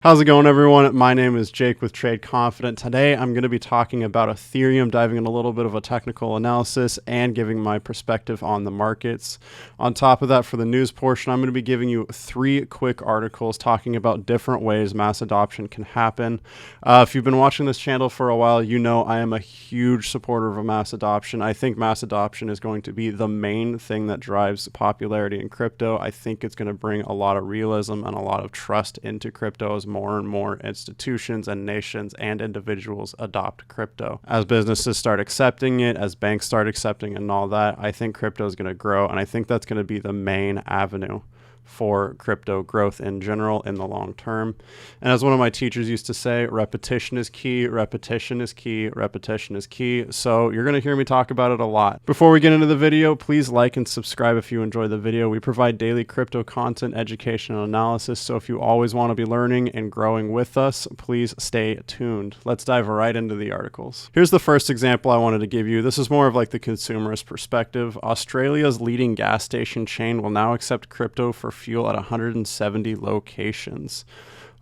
How's it going, everyone? My name is Jake with Trade Confident. Today, I'm going to be talking about Ethereum, diving in a little bit of a technical analysis and giving my perspective on the markets. On top of that, for the news portion, I'm going to be giving you 3 quick articles talking about different ways mass adoption can happen. If you've been watching this channel for a while, you know I am a huge supporter of mass adoption. I think mass adoption is going to be the main thing that drives popularity in crypto. I think it's going to bring a lot of realism and a lot of trust into crypto as more and more institutions and nations and individuals adopt crypto. As businesses start accepting it, as banks start accepting it and all that, I think crypto is going to grow, and I think that's going to be the main avenue for crypto growth in general in the long term. And as one of my teachers used to say, repetition is key, repetition is key, repetition is key. So you're going to hear me talk about it a lot. Before we get into the video, please like and subscribe if you enjoy the video. We provide daily crypto content, education, and analysis. So if you always want to be learning and growing with us, please stay tuned. Let's dive right into the articles. Here's the first example I wanted to give you. This is more of like the consumerist perspective. Australia's leading gas station chain will now accept crypto for fuel at 170 locations.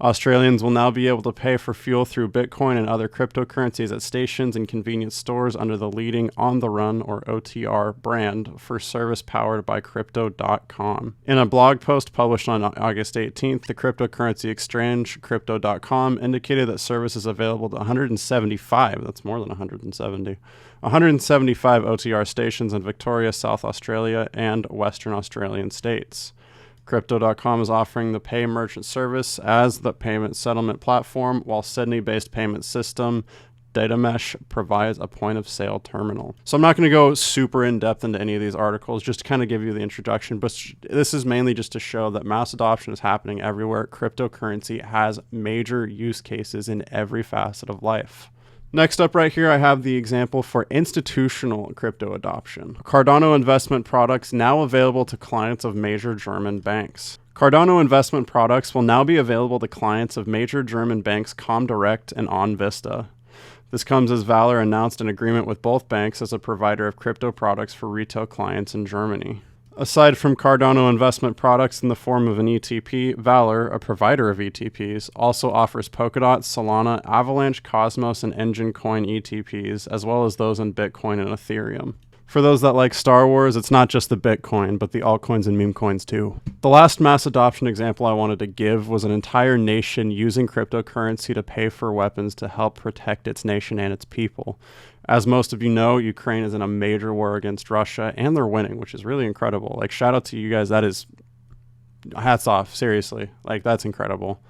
Australians will now be able to pay for fuel through Bitcoin and other cryptocurrencies at stations and convenience stores under the leading On the Run or OTR brand for service powered by Crypto.com. In a blog post published on August 18th, the cryptocurrency exchange Crypto.com indicated that service is available to 175, that's more than 175 OTR stations in Victoria, South Australia, and Western Australian states. Crypto.com is offering the pay merchant service as the payment settlement platform, while Sydney-based payment system DataMesh provides a point-of-sale terminal. So I'm not going to go super in-depth into any of these articles, just to kind of give you the introduction, but this is mainly just to show that mass adoption is happening everywhere. Cryptocurrency has major use cases in every facet of life. Next up right here, I have the example for institutional crypto adoption. Cardano investment products now available to clients of major German banks. Cardano investment products will now be available to clients of major German banks Comdirect and OnVista. This comes as Valor announced an agreement with both banks as a provider of crypto products for retail clients in Germany. Aside from Cardano investment products in the form of an ETP, Valor, a provider of ETPs, also offers Polkadot, Solana, Avalanche, Cosmos, and Engine Coin ETPs, as well as those in Bitcoin and Ethereum. For those that like Star Wars, it's not just the Bitcoin, but the altcoins and meme coins too. The last mass adoption example I wanted to give was an entire nation using cryptocurrency to pay for weapons to help protect its nation and its people. As most of you know, Ukraine is in a major war against Russia, and they're winning, which is really incredible. Like, shout out to you guys. That is, hats off, seriously. Like, that's incredible.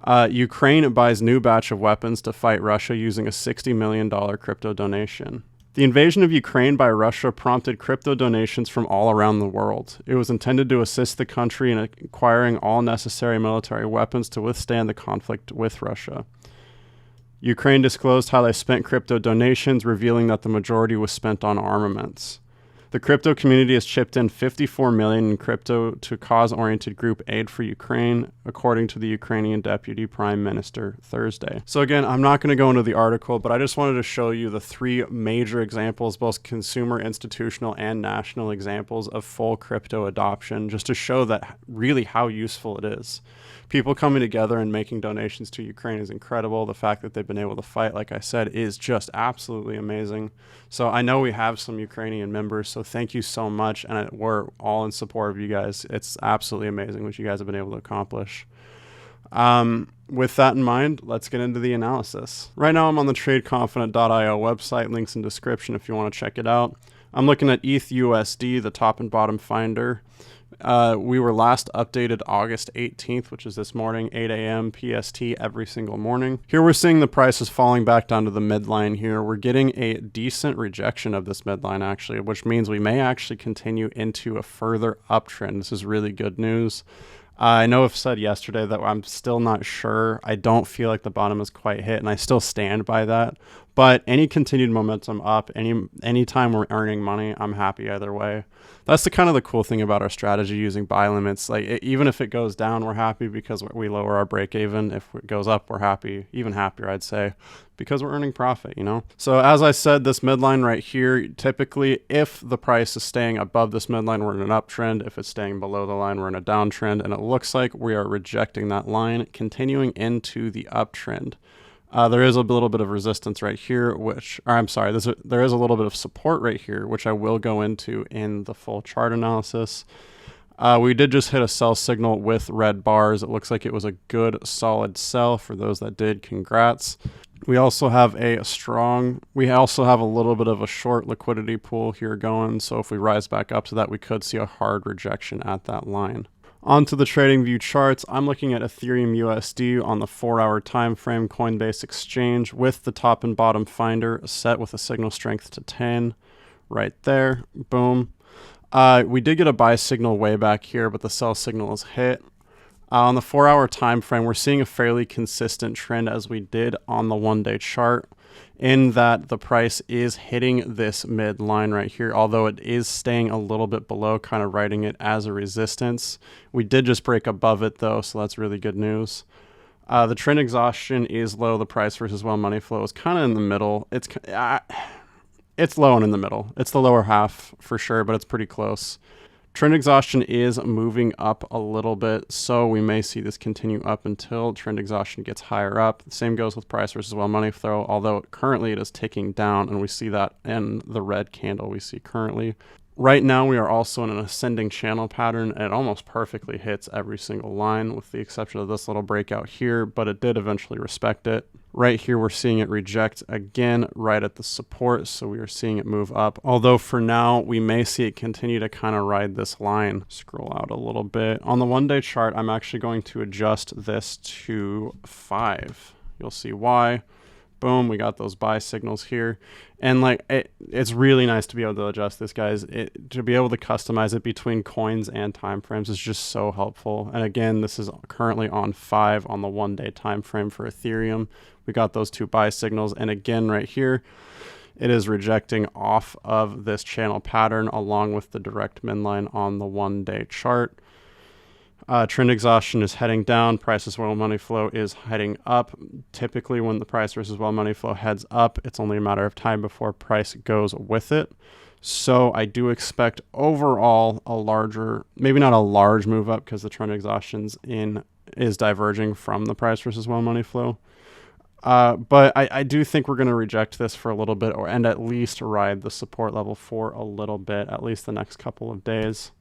Ukraine buys new batch of weapons to fight Russia using a $60 million crypto donation. The invasion of Ukraine by Russia prompted crypto donations from all around the world. It was intended to assist the country in acquiring all necessary military weapons to withstand the conflict with Russia. Ukraine disclosed how they spent crypto donations, revealing that the majority was spent on armaments. The crypto community has chipped in $54 million in crypto to cause-oriented group Aid for Ukraine, according to the Ukrainian Deputy Prime Minister Thursday. So again, I'm not going to go into the article, but I just wanted to show you the 3 major examples, both consumer, institutional, and national examples of full crypto adoption, just to show that really how useful it is. People coming together and making donations to Ukraine is incredible. The fact that they've been able to fight, like I said, is just absolutely amazing. So I know we have some Ukrainian members, so thank you so much. And we're all in support of you guys. It's absolutely amazing what you guys have been able to accomplish. With that in mind, let's get into the analysis. Right now I'm on the tradeconfident.io website, links in description if you want to check it out. I'm looking at ETHUSD, the top and bottom finder. We were last updated August 18th, which is this morning, 8 a.m. PST every single morning. Here we're seeing the prices falling back down to the midline here. We're getting a decent rejection of this midline actually, which means we may actually continue into a further uptrend. This is really good news. I know I've said yesterday that I'm still not sure. I don't feel like the bottom is quite hit, and I still stand by that. But any continued momentum up, any time we're earning money, I'm happy either way. That's the kind of the cool thing about our strategy using buy limits. Like even if it goes down, we're happy because we lower our break even. If it goes up, we're happy, even happier, I'd say, because we're earning profit, you know? So as I said, this midline right here, typically if the price is staying above this midline, we're in an uptrend. If it's staying below the line, we're in a downtrend. And it looks like we are rejecting that line, continuing into the uptrend. There is a little bit of resistance right here, there is a little bit of support right here, which I will go into in the full chart analysis. We did just hit a sell signal with red bars. It looks like it was a good, solid sell. For those that did, congrats. We also have a little bit of a short liquidity pool here going. So if we rise back up to that, we could see a hard rejection at that line. Onto the trading view charts, I'm looking at Ethereum USD on the 4-hour time frame, Coinbase Exchange, with the top and bottom finder set with a signal strength to 10 right there. Boom. We did get a buy signal way back here, but the sell signal is hit. On the 4-hour time frame, we're seeing a fairly consistent trend as we did on the 1-day chart, in that the price is hitting this midline right here, although it is staying a little bit below, kind of writing it as a resistance. We did just break above it though, so that's really good news. The trend exhaustion is low. The price versus money flow is kind of in the middle. It's low and in the middle. It's the lower half for sure, but it's pretty close. Trend exhaustion is moving up a little bit, so we may see this continue up until trend exhaustion gets higher up. The same goes with price versus money flow, although currently it is ticking down, and we see that in the red candle we see currently. Right now we are also in an ascending channel pattern, and it almost perfectly hits every single line with the exception of this little breakout here, but it did eventually respect it. Right here we're seeing it reject again right at the support, so we are seeing it move up. Although for now we may see it continue to kind of ride this line. Scroll out a little bit. On the 1-day chart, I'm actually going to adjust this to 5. You'll see why. Boom, we got those buy signals here. And like it's really nice to be able to adjust this, guys. To be able to customize it between coins and time frames is just so helpful. And again, this is currently on 5 on the 1-day time frame for Ethereum. We got those 2 buy signals, and again right here it is rejecting off of this channel pattern along with the direct midline on the 1-day chart. Trend exhaustion is heading down. Price versus money flow is heading up. Typically when the price versus money flow heads up, it's only a matter of time before price goes with it. So I do expect overall a larger, maybe not a large move up because the trend exhaustion is diverging from the price versus money flow. But I do think we're going to reject this for a little bit, and at least ride the support level for a little bit, at least the next couple of days.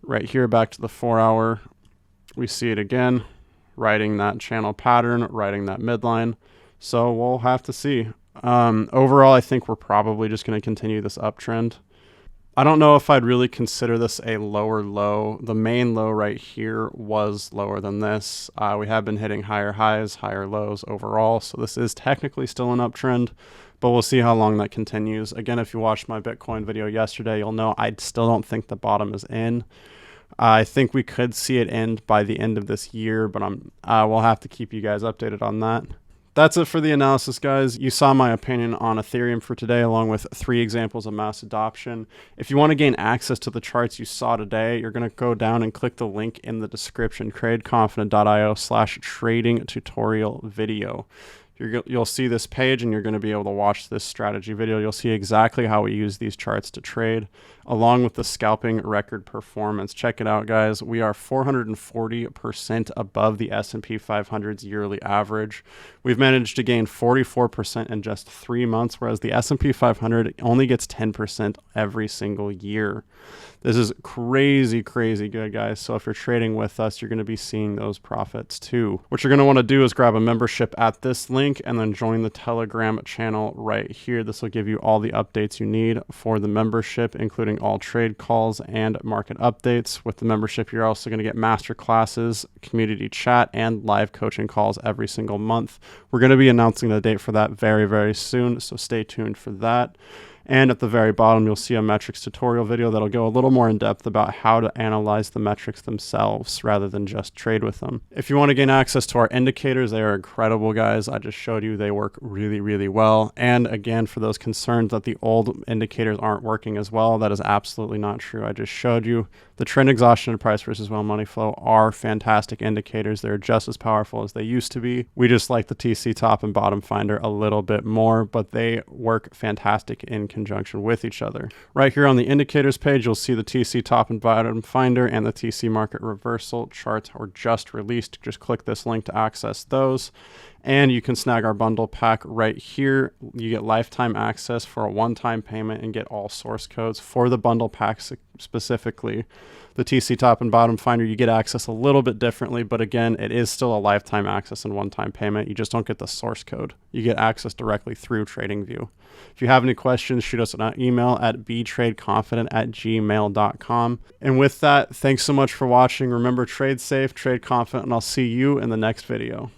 Right here, back to the 4-hour, we see it again, riding that channel pattern, riding that midline. So we'll have to see. Overall, I think we're probably just going to continue this uptrend. I don't know if I'd really consider this a lower low. The main low right here was lower than this. We have been hitting higher highs, higher lows overall. So this is technically still an uptrend, but we'll see how long that continues. Again, if you watched my Bitcoin video yesterday, you'll know I still don't think the bottom is in. I think we could see it end by the end of this year, but we'll have to keep you guys updated on that. That's it for the analysis, guys. You saw my opinion on Ethereum for today, along with 3 examples of mass adoption. If you want to gain access to the charts you saw today, you're going to go down and click the link in the description, tradeconfident.io/trading tutorial video. You'll see this page and you're going to be able to watch this strategy video. You'll see exactly how we use these charts to trade, along with the scalping record performance. Check it out, guys. We are 440% above the S&P 500's yearly average. We've managed to gain 44% in just 3 months, whereas the S&P 500 only gets 10% every single year. This is crazy, crazy good, guys. So if you're trading with us, you're going to be seeing those profits too. What you're going to want to do is grab a membership at this link and then join the Telegram channel right here. This will give you all the updates you need for the membership, including all trade calls and market updates. With the membership, you're also going to get master classes, community chat, and live coaching calls every single month. We're going to be announcing the date for that very, very soon, so stay tuned for that. And at the very bottom, you'll see a metrics tutorial video that'll go a little more in depth about how to analyze the metrics themselves rather than just trade with them. If you want to gain access to our indicators, they are incredible, guys. I just showed you they work really, really well. And again, for those concerned that the old indicators aren't working as well, that is absolutely not true. I just showed you the trend exhaustion and price versus well money flow are fantastic indicators. They're just as powerful as they used to be. We just like the TC top and bottom finder a little bit more, but they work fantastic in conjunction with each other. Right here on the indicators page, you'll see the TC top and bottom finder and the TC market reversal charts were just released. Just click this link to access those. And you can snag our bundle pack right here. You get lifetime access for a one-time payment and get all source codes for the bundle pack specifically. The TC top and bottom finder, you get access a little bit differently, but again, it is still a lifetime access and one-time payment. You just don't get the source code. You get access directly through TradingView. If you have any questions, shoot us an email at btradeconfident@gmail.com. And with that, thanks so much for watching. Remember, trade safe, trade confident, and I'll see you in the next video.